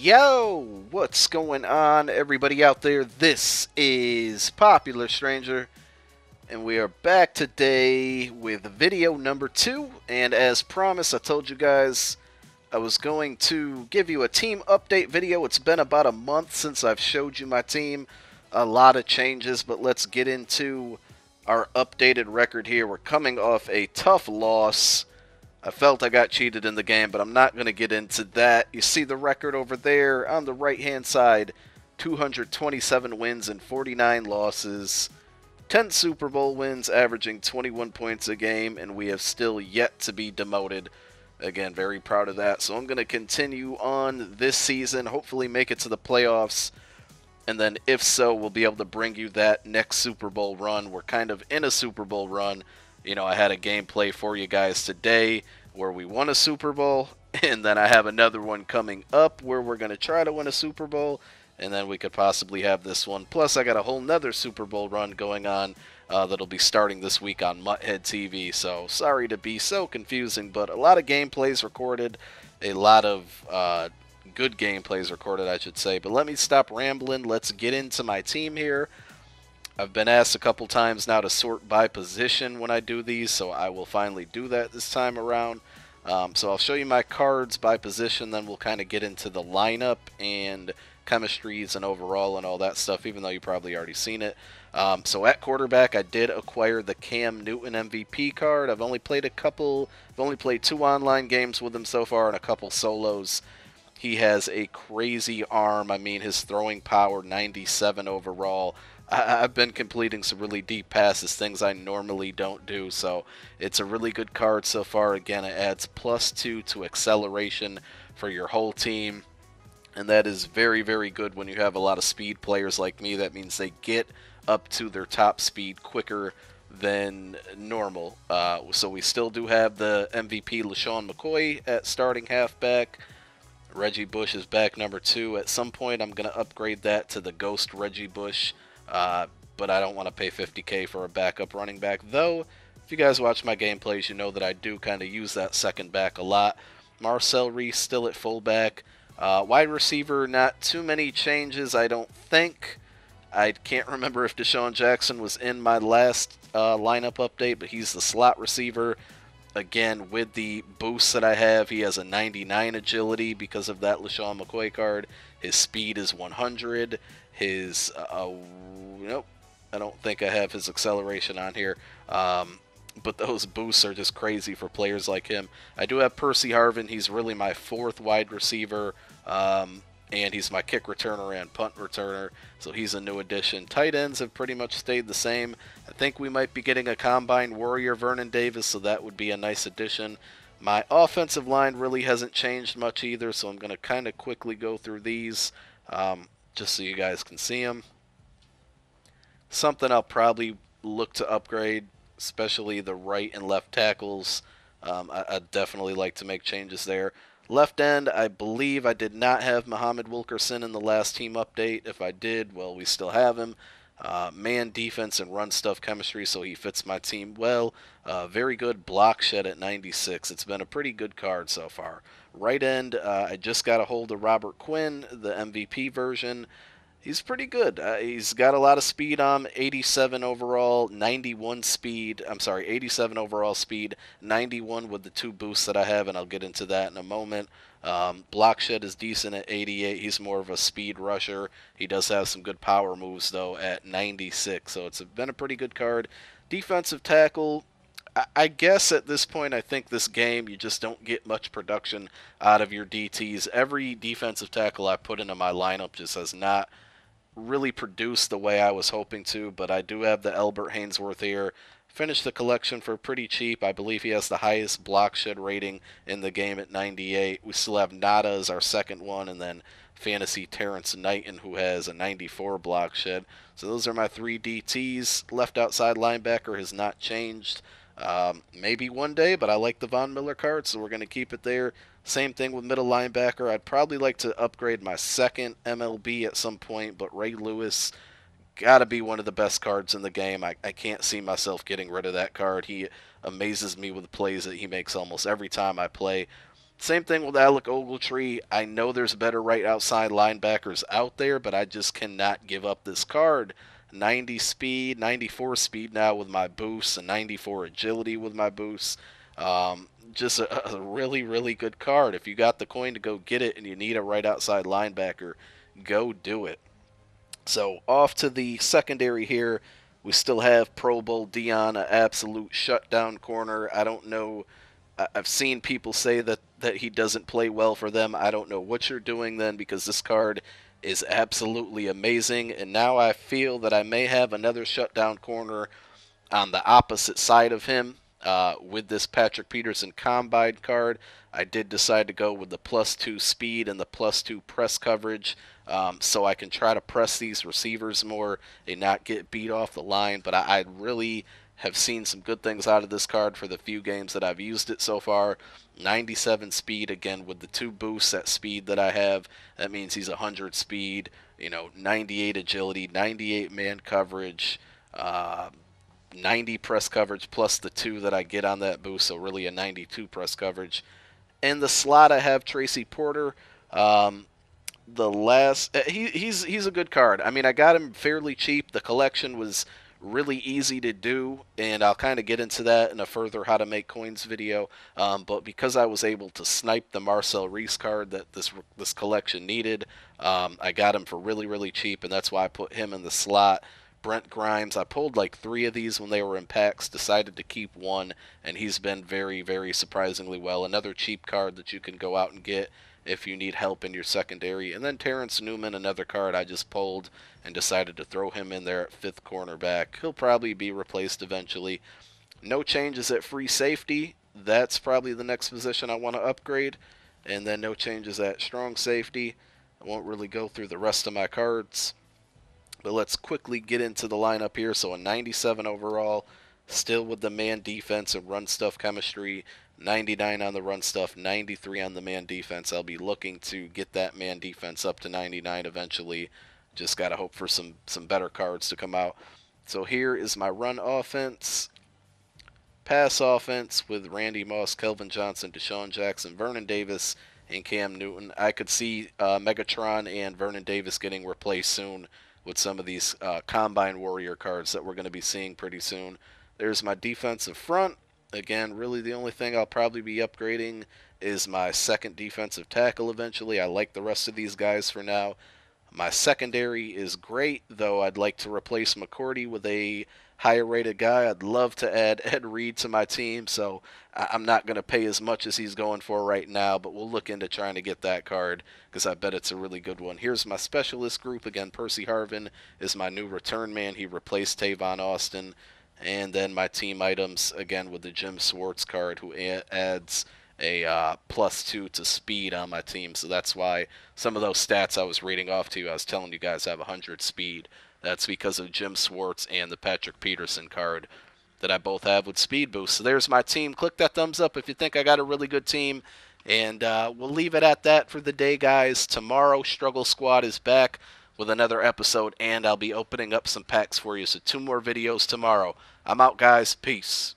Yo, what's going on, everybody out there? This is Popular Stranger, and we are back today with video number 2. And as promised, I told you guys I was going to give you a team update video. It's been about a month since I've showed you my team. A lot of changes, but let's get into our updated record here. We're coming off a tough loss. I felt I got cheated in the game, but I'm not going to get into that. You see the record over there on the right-hand side, 227 wins and 49 losses, 10 Super Bowl wins, averaging 21 points a game, and we have still yet to be demoted. Again, very proud of that. So I'm going to continue on this season, hopefully make it to the playoffs, and then if so, we'll be able to bring you that next Super Bowl run. We're kind of in a Super Bowl run. You know, I had a gameplay for you guys today where we won a Super Bowl, and then I have another one coming up where we're going to try to win a Super Bowl, and then we could possibly have this one. Plus, I got a whole nother Super Bowl run going on that'll be starting this week on Mutthead TV. So, sorry to be so confusing, but a lot of gameplays recorded, a lot of good gameplays recorded, I should say. But let me stop rambling. Let's get into my team here. I've been asked a couple times now to sort by position when I do these, so I will finally do that this time around. So I'll show you my cards by position, then we'll kind of get into the lineup and chemistries and overall and all that stuff, even though you've probably already seen it. So at quarterback, I did acquire the Cam Newton MVP card. I've only played 2 online games with him so far and a couple solos. He has a crazy arm. I mean, his throwing power, 97 overall. I've been completing some really deep passes, things I normally don't do, so it's a really good card so far. Again, it adds +2 to acceleration for your whole team, and that is very, very good when you have a lot of speed players like me. That means they get up to their top speed quicker than normal. So we still do have the MVP LaShawn McCoy at starting halfback. Reggie Bush is back number 2. At some point, I'm going to upgrade that to the Ghost Reggie Bush. But I don't want to pay $50K for a backup running back. Though, if you guys watch my gameplays, you know that I do kind of use that second back a lot. Marcel Reese still at fullback. Wide receiver, not too many changes, I don't think. I can't remember if Deshaun Jackson was in my last lineup update, but he's the slot receiver. Again, with the boost that I have, he has a 99 agility because of that LaShawn McCoy card. His speed is 100. His nope, I don't think I have his acceleration on here. But those boosts are just crazy for players like him. I do have Percy Harvin. He's really my 4th wide receiver, and he's my kick returner and punt returner, so he's a new addition. Tight ends have pretty much stayed the same. I think we might be getting a combine warrior, Vernon Davis, so that would be a nice addition. My offensive line really hasn't changed much either, so I'm going to kind of quickly go through these just so you guys can see them. Something I'll probably look to upgrade, especially the right and left tackles. I'd definitely like to make changes there. Left end, I believe I did not have Muhammad Wilkerson in the last team update. If I did, well, we still have him. Man, defense, and run stuff chemistry, so he fits my team well. Very good block shed at 96. It's been a pretty good card so far. Right end, I just got a hold of Robert Quinn, the MVP version. He's pretty good. He's got a lot of speed on him, 87 overall, 91 speed. I'm sorry, 87 overall speed, 91 with the 2 boosts that I have, and I'll get into that in a moment. Block shed is decent at 88. He's more of a speed rusher. He does have some good power moves, though, at 96, so it's been a pretty good card. Defensive tackle, I guess at this point, I think this game, you just don't get much production out of your DTs. Every defensive tackle I put into my lineup just has not really produced the way I was hoping to, but I do have the Albert Hainsworth here. Finished the collection for pretty cheap. I believe he has the highest block shed rating in the game at 98. We still have Nada as our second one, and then Fantasy Terrence Knighton, who has a 94 block shed. So those are my 3 DTs. Left outside linebacker has not changed. Maybe one day, but I like the Von Miller card, so we're going to keep it there. Same thing with middle linebacker. I'd probably like to upgrade my second MLB at some point, but Ray Lewis got to be one of the best cards in the game. I can't see myself getting rid of that card. He amazes me with the plays that he makes almost every time I play. Same thing with Alec Ogletree. I know there's better right outside linebackers out there, but I just cannot give up this card. 90 speed, 94 speed now with my boost, and 94 agility with my boost. Just a really, really good card. If you got the coin to go get it and you need a right outside linebacker, go do it. So off to the secondary here. We still have Pro Bowl Dion, an absolute shutdown corner. I don't know. I've seen people say that he doesn't play well for them. I don't know what you're doing then, because this card is absolutely amazing. And now I feel that I may have another shutdown corner on the opposite side of him with this Patrick Peterson Combine card. I did decide to go with the +2 speed and the +2 press coverage, so I can try to press these receivers more and not get beat off the line. But I really have seen some good things out of this card for the few games that I've used it so far. 97 speed, again, with the 2 boosts at speed that I have. That means he's 100 speed, 98 agility, 98 man coverage, 90 press coverage plus the 2 that I get on that boost, so really a 92 press coverage. In the slot, I have Tracy Porter. The last he's a good card. I mean, I got him fairly cheap. The collection was really easy to do, and I'll kind of get into that in a further how to make coins video. But because I was able to snipe the Marcel Reese card that this collection needed, I got him for really, really cheap, and that's why I put him in the slot. Brent Grimes, I pulled like 3 of these when they were in packs, decided to keep 1, and he's been very, very surprisingly well. Another cheap card that you can go out and get if you need help in your secondary. And then Terrence Newman, another card I just pulled and decided to throw him in there at 5th cornerback. He'll probably be replaced eventually. No changes at free safety. That's probably the next position I want to upgrade. And then no changes at strong safety. I won't really go through the rest of my cards. But let's quickly get into the lineup here. So a 97 overall, still with the man defense and run stuff chemistry. 99 on the run stuff, 93 on the man defense. I'll be looking to get that man defense up to 99 eventually. Just got to hope for some better cards to come out. So here is my run offense. Pass offense with Randy Moss, Kelvin Johnson, Deshaun Jackson, Vernon Davis, and Cam Newton. I could see Megatron and Vernon Davis getting replaced soon with some of these Combine Warrior cards that we're going to be seeing pretty soon. There's my defensive front. Again, really the only thing I'll probably be upgrading is my second defensive tackle eventually. I like the rest of these guys for now. My secondary is great, though I'd like to replace McCourty with a higher rated guy. I'd love to add Ed Reed to my team, so I'm not going to pay as much as he's going for right now, but we'll look into trying to get that card because I bet it's a really good one. Here's my specialist group. Again, Percy Harvin is my new return man. He replaced Tavon Austin. And then my team items, again, with the Jim Swartz card, who adds a +2 to speed on my team. So that's why some of those stats I was reading off to you, I was telling you guys I have 100 speed. That's because of Jim Swartz and the Patrick Peterson card that I both have with speed boost. So there's my team. Click that thumbs up if you think I got a really good team. And we'll leave it at that for the day, guys. Tomorrow, Struggle Squad is back with another episode, and I'll be opening up some packs for you. So 2 more videos tomorrow. I'm out, guys. Peace.